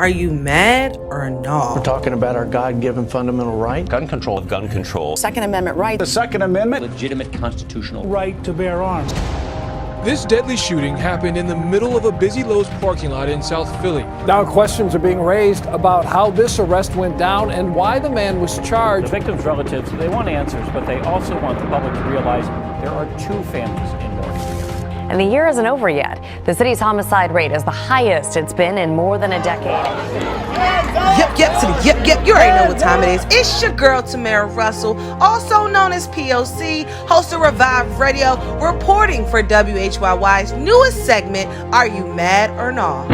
Are you mad or no? We're talking about our God-given fundamental right. Gun control. Gun control. Second Amendment right. The Second Amendment. Legitimate constitutional right to bear arms. This deadly shooting happened in the middle of a busy Lowe's parking lot in South Philly. Now questions are being raised about how this arrest went down and why the man was charged. The victim's relatives, they want answers, but they also want the public to realize there are two families in mourning. And the year isn't over yet. The city's homicide rate is the highest it's been in more than a decade. Yep. You already know what time it is. It's your girl, Tamara Russell, also known as POC, host of Revive Radio, reporting for WHYY's newest segment, Are You Mad or No?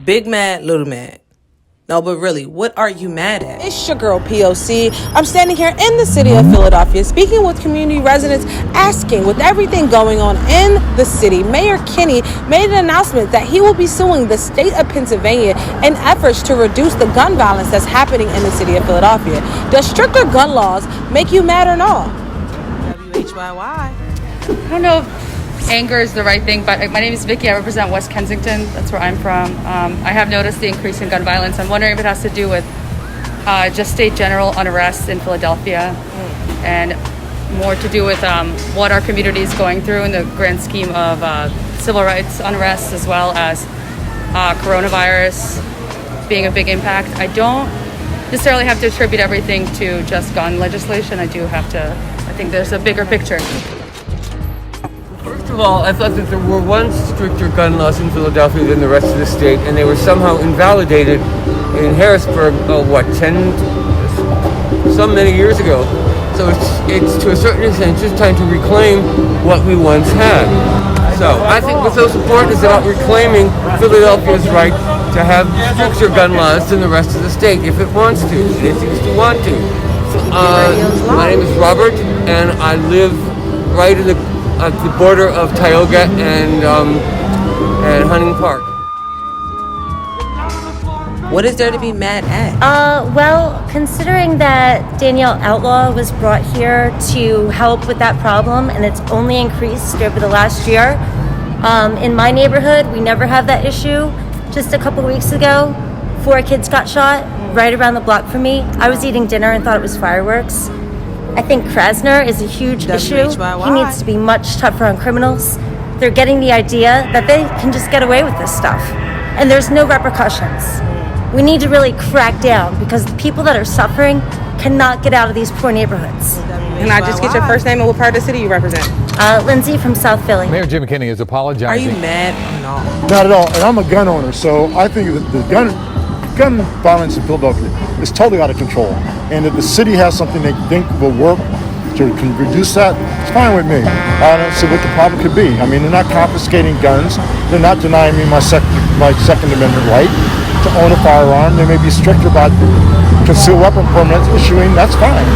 Big mad, little mad. No, but really, what are you mad at? It's your girl, POC. I'm standing here in the city of Philadelphia, speaking with community residents, asking, with everything going on in the city, Mayor Kenney made an announcement that he will be suing the state of Pennsylvania in efforts to reduce the gun violence that's happening in the city of Philadelphia. Does stricter gun laws make you mad or no? WHYY. I don't know if anger is the right thing, but my name is Vicky. I represent West Kensington. That's where I'm from. I have noticed the increase in gun violence. I'm wondering if it has to do with just state general unrest in Philadelphia and more to do with what our community is going through in the grand scheme of civil rights unrest, as well as coronavirus being a big impact. I don't necessarily have to attribute everything to just gun legislation. I think there's a bigger picture. First of all, I thought that there were once stricter gun laws in Philadelphia than the rest of the state, and they were somehow invalidated in Harrisburg, many years ago. So it's to a certain extent just time to reclaim what we once had. So I think what's most important is about reclaiming Philadelphia's right to have stricter gun laws than the rest of the state if it wants to, and it seems to want to. My name is Robert, and I live right at the border of Tioga and Hunting Park. What is there to be mad at? Well, considering that Danielle Outlaw was brought here to help with that problem, and it's only increased over the last year. In my neighborhood, we never have that issue. Just a couple weeks ago, 4 kids got shot right around the block from me. I was eating dinner and thought it was fireworks. I think Krasner is a huge issue. He needs to be much tougher on criminals. They're getting the idea that they can just get away with this stuff, and there's no repercussions. We need to really crack down because the people that are suffering cannot get out of these poor neighborhoods. Can I just get your first name and what part of the city you represent? Lindsay from South Philly. Mayor Jim Kenney is apologizing. Are you mad or no? Not at all. And I'm a gun owner, so I think that the gun violence in Philadelphia is totally out of control. And if the city has something they think will work to reduce that, it's fine with me. I don't see what the problem could be. I mean, they're not confiscating guns. They're not denying me my Second Amendment right to own a firearm. They may be stricter about concealed weapon permits issuing. That's fine.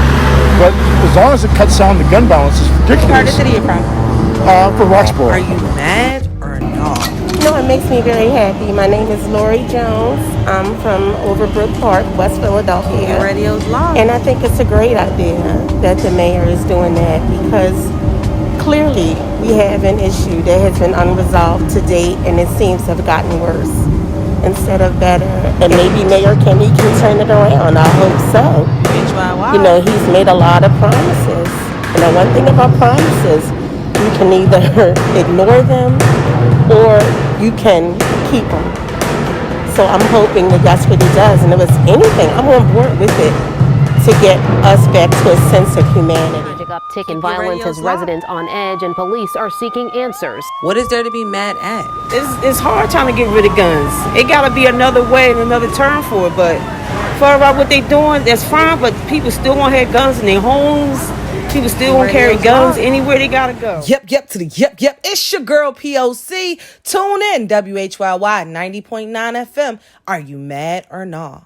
But as long as it cuts down the gun violence, it's ridiculous. What part of the city are you from? From Roxborough. Are you mad or no? No, it makes me very happy. My name is Lori Jones. I'm from Overbrook Park, West Philadelphia. Radio's live. And I think it's a great idea that the mayor is doing that because clearly we have an issue that has been unresolved to date and it seems to have gotten worse instead of better. And maybe Mayor Kenney can turn it around. I hope so. You know, he's made a lot of promises. And the one thing about promises, you can either ignore them or you can keep them. So I'm hoping that that's what he does. And if it's anything, I'm on board with it to get us back to a sense of humanity. Uptick in violence has residents on edge, and police are seeking answers. What is there to be mad at? It's hard trying to get rid of guns. It got to be another way and another term for it. But for about what they're doing, that's fine. But people still want to have guns in their homes. People still want to carry guns anywhere they got to go. Yep. It's your girl, POC. Tune in, WHYY 90.9 FM. Are you mad or no?